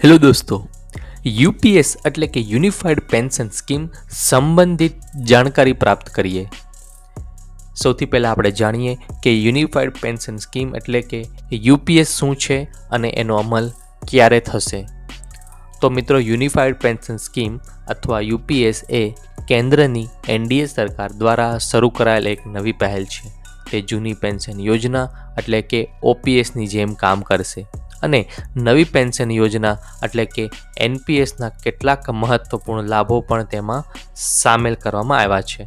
Hello દોસ્તો, UPS એટલે કે યુનિફાઈડ પેન્શન સ્કીમ સંબંધિત જાણકારી પ્રાપ્ત કરીએ. સૌથી પહેલાં આપણે જાણીએ કે યુનિફાઈડ પેન્શન સ્કીમ એટલે કે યુપીએસ શું છે અને એનો અમલ ક્યારે થશે. તો મિત્રો, યુનિફાઈડ પેન્શન સ્કીમ અથવા યુપીએસ એ કેન્દ્રની એનડીએ સરકાર દ્વારા શરૂ કરાયેલ એક નવી પહેલ છે. તે જૂની પેન્શન યોજના એટલે કે ઓપીએસની જેમ કામ કરશે અને નવી પેન્શન યોજના એટલે કે એનપીએસના કેટલાક મહત્વપૂર્ણ લાભો પણ તેમાં સામેલ કરવામાં આવ્યા છે.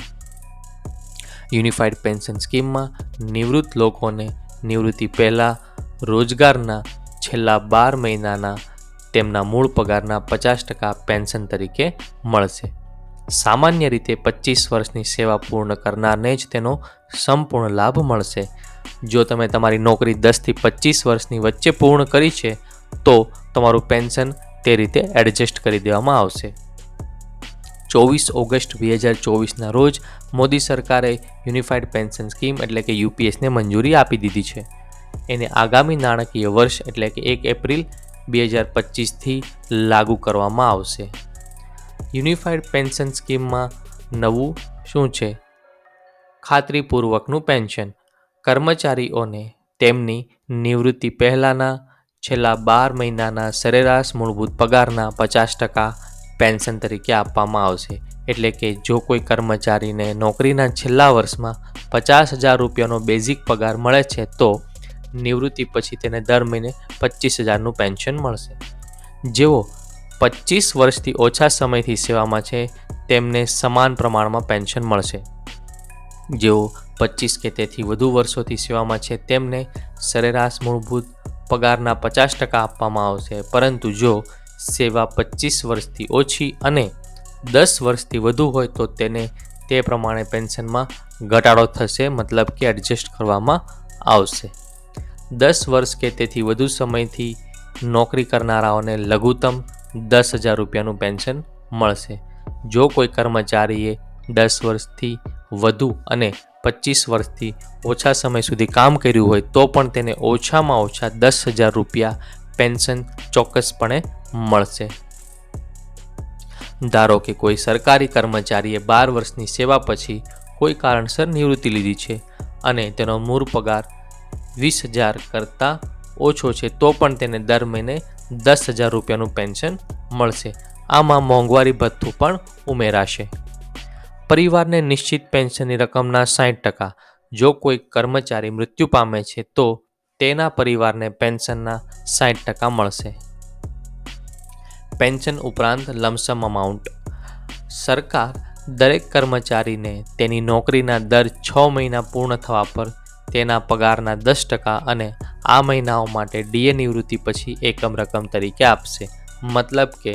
યુનિફાઈડ પેન્શન સ્કીમમાં નિવૃત્ત લોકોને નિવૃત્તિ પહેલાં રોજગારના છેલ્લા 12 મહિનાના તેમના મૂળ પગારના 50% પેન્શન તરીકે મળશે. સામાન્ય રીતે 25 વર્ષની સેવા પૂર્ણ કરનારને જ તેનો સંપૂર્ણ લાભ મળશે. જો તમે તમારી નોકરી 10 થી 25 વર્ષની વચ્ચે પૂર્ણ કરી છે તો તમારું પેન્શન તે રીતે એડજસ્ટ કરી દેવામાં આવશે. 24 ઓગસ્ટ 2024ના રોજ મોદી સરકારે યુનિફાઈડ પેન્શન સ્કીમ એટલે કે યુપીએસને મંજૂરી આપી દીધી છે. એને આગામી નાણાકીય વર્ષ એટલે કે 1 એપ્રિલ 2025થી લાગુ કરવામાં આવશે. યુનિફાઈડ પેન્શન સ્કીમમાં નવું શું છે? ખાતરીપૂર્વકનું પેન્શન. કર્મચારીઓને તેમની નિવૃત્તિ પહેલાંના છેલ્લા 12 મહિનાના સરેરાશ મૂળભૂત પગારના 50% પેન્શન તરીકે આપવામાં આવશે. એટલે કે જો કોઈ કર્મચારીને નોકરીના છેલ્લા વર્ષમાં 50,000 રૂપિયાનો બેઝિક પગાર મળે છે તો નિવૃત્તિ પછી તેને દર મહિને 25,000નું પેન્શન મળશે. જેઓ 25 વર્ષથી ઓછા સમયથી સેવામાં છે તેમને સમાન પ્રમાણમાં પેન્શન મળશે. જેઓ 25 કે તેથી વધુ વર્ષોથી સેવામાં છે તેમને સરેરાશ મૂળભૂત પગારના 50% આપવામાં આવશે. પરંતુ જો સેવા 25 વર્ષથી ઓછી અને 10 વર્ષથી વધુ હોય તો તેને તે પ્રમાણે પેન્શનમાં ઘટાડો થશે, મતલબ કે એડજસ્ટ કરવામાં આવશે. 10 વર્ષ કે તેથી વધુ સમયથી નોકરી કરનારાઓને લઘુત્તમ 10,000 રૂપિયાનું પેન્શન મળશે. જો કોઈ કર્મચારીએ 10 વર્ષથી વધુ અને 25 વર્ષથી ઓછા સમય સુધી કામ કર્યું હોય તો પણ તેને ઓછામાં ઓછા 10,000 રૂપિયા પેન્શન ચોક્કસપણે મળશે. ધારો કે કોઈ સરકારી કર્મચારીએ 12 વર્ષની સેવા પછી કોઈ કારણસર નિવૃત્તિ લીધી છે અને તેનો મૂળ પગાર 20,000 કરતાં ઓછો છે તો પણ તેને દર મહિને 10,000 રૂપિયાનું પેન્શન મળશે. આમાં મોંઘવારી ભથ્થું પણ ઉમેરાશે. પરિવારને નિશ્ચિત પેન્શનની રકમના 60%. જો કોઈ કર્મચારી મૃત્યુ પામે છે તો તેના પરિવારને પેન્શનના 60% મળશે. પેન્શન ઉપરાંત લમસમ અમાઉન્ટ. સરકાર દરેક કર્મચારીને તેની નોકરીના દર 6 મહિના પૂર્ણ થવા પર તેના પગારના 10% અને આ મહિનાઓ માટે ડીએ નિવૃત્તિ પછી એકમ રકમ તરીકે આપશે. મતલબ કે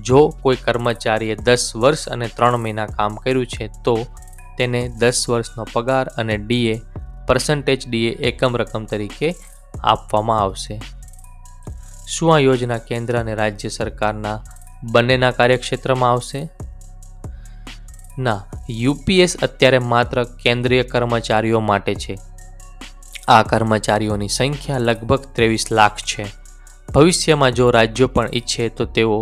જો કોઈ કર્મચારીએ 10 વર્ષ અને 3 મહિના કામ કર્યું છે તો તેને 10 વર્ષનો પગાર અને ડીએ એકમ રકમ તરીકે આપવામાં આવશે. શું આ યોજના કેન્દ્ર અને રાજ્ય સરકારના બંનેના કાર્યક્ષેત્રમાં આવશે? ના, યુપીએસ અત્યારે માત્ર કેન્દ્રીય કર્મચારીઓ માટે છે. આ કર્મચારીઓની સંખ્યા લગભગ 23 લાખ છે. ભવિષ્યમાં જો રાજ્યો પણ ઈચ્છે તો તેઓ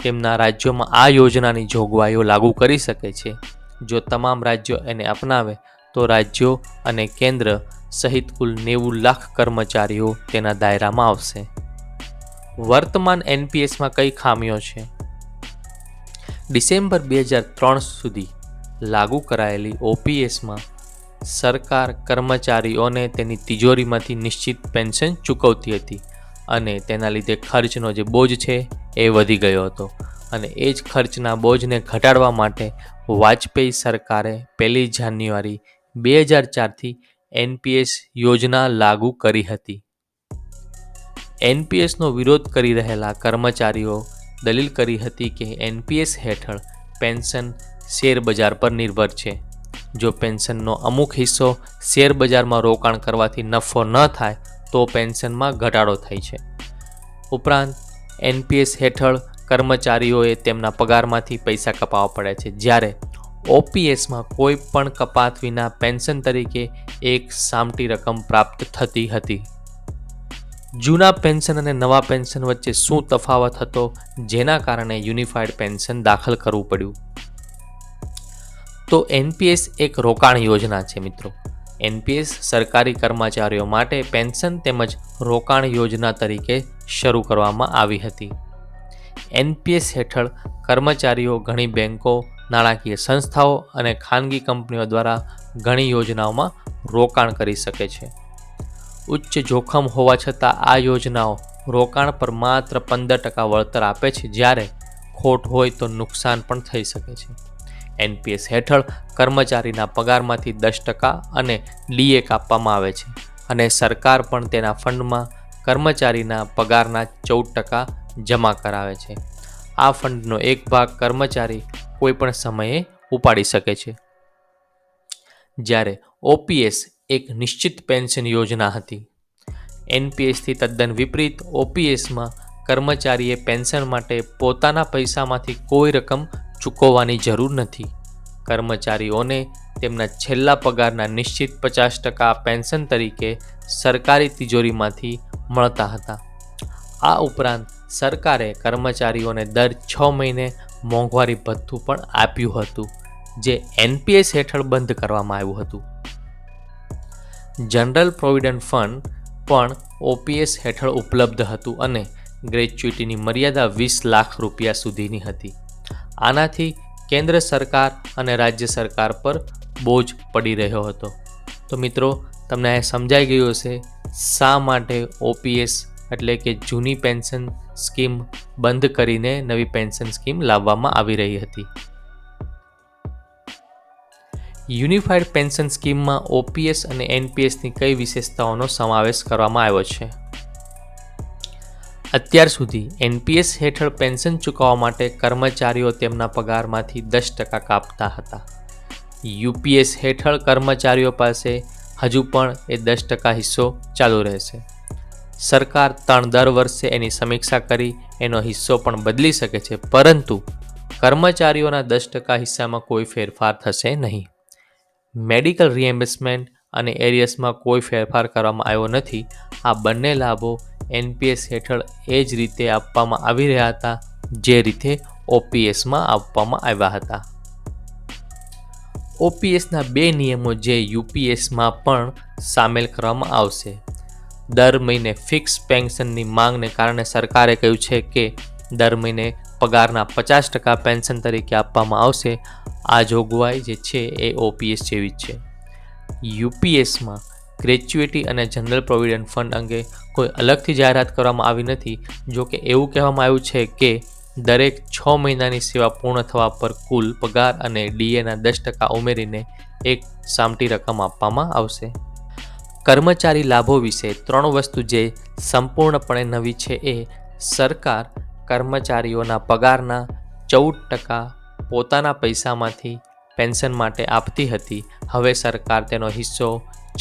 તેમના રાજ્યોમાં આ યોજનાની જોગવાઈઓ લાગુ કરી શકે છે. જો તમામ રાજ્યો એને અપનાવે તો રાજ્યો અને કેન્દ્ર સહિત કુલ 90 લાખ કર્મચારીઓ તેના દાયરામાં આવશે. વર્તમાન એનપીએસમાં કઈ ખામીઓ છે? ડિસેમ્બર 2003 સુધી લાગુ કરાયેલી ઓપીએસમાં સરકાર કર્મચારીઓને તેની તિજોરીમાંથી નિશ્ચિત પેન્શન ચૂકવતી હતી અને તેના લીધે ખર્ચનો જે બોજ છે એ વધી ગયો હતો. અને એ જ ખર્ચના બોજને ઘટાડવા માટે વાજપેયી સરકારે 1 જાન્યુઆરી 2004થી એનપીએસ યોજના લાગુ કરી હતી. એનપીએસનો વિરોધ કરી રહેલા કર્મચારીઓ દલીલ કરી હતી કે એનપીએસ હેઠળ પેન્શન શેર બજાર પર નિર્ભર છે. જો પેન્શનનો અમુક હિસ્સો શેર બજારમાં રોકાણ કરવાથી નફો ન થાય તો પેન્શનમાં ઘટાડો થાય છે. ઉપરાંત એનપીએસ હેઠળ કર્મચારીઓએ તેમના પગારમાંથી પૈસા કપાવવા પડે છે, જ્યારે ઓપીએસમાં કોઈ પણ કપાત વિના પેન્શન તરીકે એક સામટી રકમ પ્રાપ્ત થતી હતી. જૂના પેન્શન અને નવા પેન્શન વચ્ચે શું તફાવત હતો, જેના કારણે યુનિફાઈડ પેન્શન દાખલ કરવું પડ્યું? તો એનપીએસ એક રોકાણ યોજના છે મિત્રો. એનપીએસ સરકારી કર્મચારીઓ માટે પેન્શન તેમજ રોકાણ યોજના તરીકે શરૂ કરવામાં આવી હતી. એનપીએસ હેઠળ કર્મચારીઓ ઘણી બેંકો, નાણાકીય સંસ્થાઓ અને ખાનગી કંપનીઓ દ્વારા ઘણી યોજનાઓમાં રોકાણ કરી શકે છે. ઉચ્ચ જોખમ હોવા છતાં આ યોજનાઓ રોકાણ પર માત્ર 15% વળતર આપે છે, જ્યારે ખોટ હોય તો નુકસાન પણ થઈ શકે છે. એનપીએસ હેઠળ કર્મચારીના પગારમાંથી 10% અને ડીએ કાપવામાં આવે છે અને સરકાર પણ તેના ફંડમાં કર્મચારીના પગારના 14% જમા કરાવે છે. આ ફંડનો એક ભાગ કર્મચારી કોઈપણ સમયે ઉપાડી શકે છે. જ્યારે ઓપીએસ એક નિશ્ચિત પેન્શન યોજના હતી. એનપીએસથી તદ્દન વિપરીત, ઓપીએસમાં કર્મચારીએ પેન્શન માટે પોતાના પૈસામાંથી કોઈ રકમ ચૂકવવાની જરૂર નથી. કર્મચારીઓને તેમના છેલ્લા પગારના નિશ્ચિત 50% પેન્શન તરીકે સરકારી તિજોરીમાંથી મળતા હતા. આ ઉપરાંત સરકારે કર્મચારીઓને દર 6 મહિને મોંઘવારી ભથ્થું પણ આપ્યું હતું, જે એનપીએસ હેઠળ બંધ કરવામાં આવ્યું હતું. જનરલ પ્રોવિડન્ટ ફંડ પણ ઓપીએસ હેઠળ ઉપલબ્ધ હતું અને ગ્રેચ્યુટીની મર્યાદા 20 લાખ રૂપિયા સુધીની હતી. આનાથી કેન્દ્ર સરકાર અને રાજ્ય સરકાર પર બોજ પડી રહ્યો હતો. તો મિત્રો, તમને આ સમજાઈ ગયું હશે શા માટે ઓપીએસ એટલે કે જૂની પેન્શન સ્કીમ બંધ કરીને નવી પેન્શન સ્કીમ લાવવામાં આવી રહી હતી. યુનિફાઈડ પેન્શન સ્કીમમાં ઓપીએસ અને એનપીએસની કઈ વિશેષતાઓનો સમાવેશ કરવામાં આવ્યો છે? અત્યાર સુધી એનપીએસ હેઠળ પેન્શન ચૂકવવા માટે કર્મચારીઓ તેમના પગારમાંથી 10% કાપતા હતા. યુપીએસ હેઠળ કર્મચારીઓ પાસે હજુ પણ એ 10% હિસ્સો ચાલુ રહેશે. સરકાર દર વર્ષે એની સમીક્ષા કરી એનો હિસ્સો પણ બદલી શકે છે, પરંતુ કર્મચારીઓના 10% હિસ્સામાં કોઈ ફેરફાર થશે નહીં. મેડિકલ રિએમ્બર્સમેન્ટ અને એરિયર્સમાં કોઈ ફેરફાર કરવામાં આવ્યો નથી. આ બંને લાભો એનપીએસ હેઠળ એ જ રીતે આપવામાં આવી રહ્યા હતા જે રીતે ઓપીએસમાં આપવામાં આવ્યા હતા. ઓપીએસના 2 નિયમો જે યુપીએસમાં પણ સામેલ કરવામાં આવશે. દર મહિને ફિક્સ પેન્શનની માંગને કારણે સરકારે કહ્યું છે કે દર મહિને પગારના 50% પેન્શન તરીકે આપવામાં આવશે. આ જોગવાઈ જે છે એ ઓપીએસ જેવી જ છે. યુપીએસમાં ગ્રેચ્યુટી અને જનરલ પ્રોવિડન્ટ ફંડ અંગે કોઈ અલગથી જાહેરાત કરવામાં આવી નથી. જો કે એવું કહેવામાં આવ્યું છે કે દરેક 6 મહિનાની સેવા પૂર્ણ થવા પર કુલ પગાર અને ડીએના 10% ઉમેરીને એક સામટી રકમ આપવામાં આવશે. કર્મચારી લાભો વિશે 3 વસ્તુ જે સંપૂર્ણપણે નવી છે એ સરકાર કર્મચારીઓના પગારના 14% પોતાના પૈસામાંથી પેન્શન માટે આપતી હતી. હવે સરકાર તેનો હિસ્સો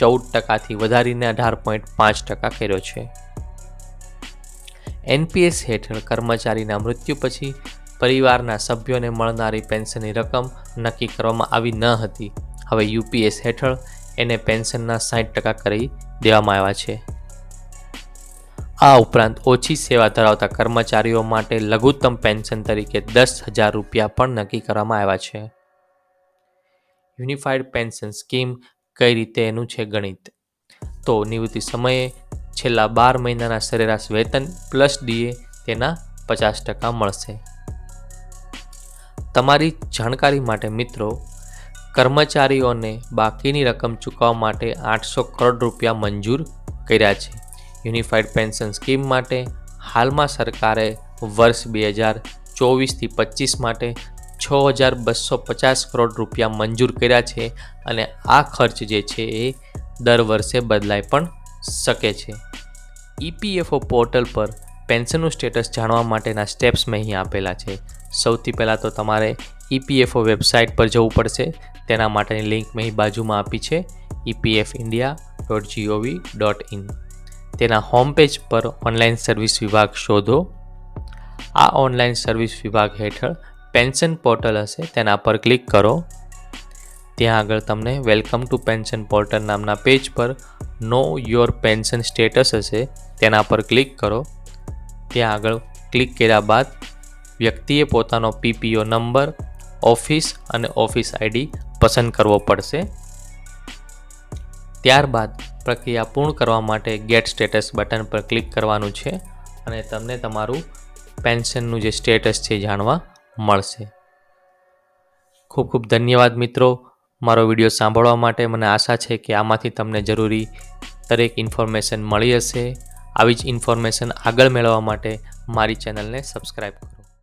14%થી વધારીને 18.5% કર્યો છે. એનપીએસ હેઠળ કર્મચારીના મૃત્યુ પછી પરિવારના સભ્યોને મળનારી પેન્શનની રકમ નક્કી કરવામાં આવી ન હતી. હવે યુપીએસ હેઠળ એને પેન્શનના 60% કરી દેવામાં આવ્યા છે. આ ઉપરાંત ઓછી સેવા ધરાવતા કર્મચારીઓ માટે લઘુત્તમ પેન્શન તરીકે 10,000 રૂપિયા પણ નક્કી કરવામાં આવ્યા છે. યુનિફાઈડ પેન્શન સ્કીમ કઈ રીતે એનું છે ગણિત? તો નિવૃત્તિ સમયે છેલ્લા 12 મહિનાના સરેરાશ વેતન પ્લસ ડીએ તેના 50% મળશે. તમારી જાણકારી માટે મિત્રો, કર્મચારીઓને બાકીની રકમ ચૂકવવા માટે 800 કરોડ રૂપિયા મંજૂર કર્યા છે. યુનિફાઈડ પેન્શન સ્કીમ માટે હાલમાં સરકારે વર્ષ 2024થી 25 માટે 6,250 કરોડ રૂપિયા મંજૂર કર્યા છે અને આ ખર્ચ જે છે એ દર વર્ષે બદલાઈ પણ શકે છે. ઈપીએફઓ પોર્ટલ પર પેન્શનનું સ્ટેટસ જાણવા માટેના સ્ટેપ્સ મેં અહીં આપેલા છે. સૌથી પહેલાં તો તમારે ઈપીએફઓ વેબસાઇટ પર જવું પડશે. તેના માટેની લિંક મેં અહીં બાજુમાં આપી છે, epfindia.gov.in. તેના હોમ પેજ પર ઓનલાઈન સર્વિસ વિભાગ શોધો. આ ઓનલાઈન સર્વિસ વિભાગ હેઠળ પેન્શન પોર્ટલ હશે, તેના પર ક્લિક કરો. ત્યાં આગળ તમને વેલકમ ટુ પેન્શન પોર્ટલ નામના પેજ પર નો યોર પેન્શન સ્ટેટસ હશે, તેના પર ક્લિક કરો. ત્યાં આગળ ક્લિક કર્યા બાદ વ્યક્તિએ પોતાનો PPO નંબર, ઓફિસ અને ઓફિસ ID પસંદ કરવો પડશે. ત્યારબાદ પ્રક્રિયા પૂર્ણ કરવા માટે ગેટ સ્ટેટસ બટન પર ક્લિક કરવાનું છે અને તમને તમારું પેન્શનનું જે સ્ટેટસ છે જાણવા મળશે. ખૂબ ખૂબ ધન્યવાદ મિત્રો, મારો વિડીયો સાંભળવા માટે. મને આશા છે કે આમાંથી તમને જરૂરી દરેક ઇન્ફોર્મેશન મળી હશે. આવી જ ઇન્ફોર્મેશન આગળ મેળવવા માટે મારી ચેનલને સબસ્ક્રાઈબ કરો.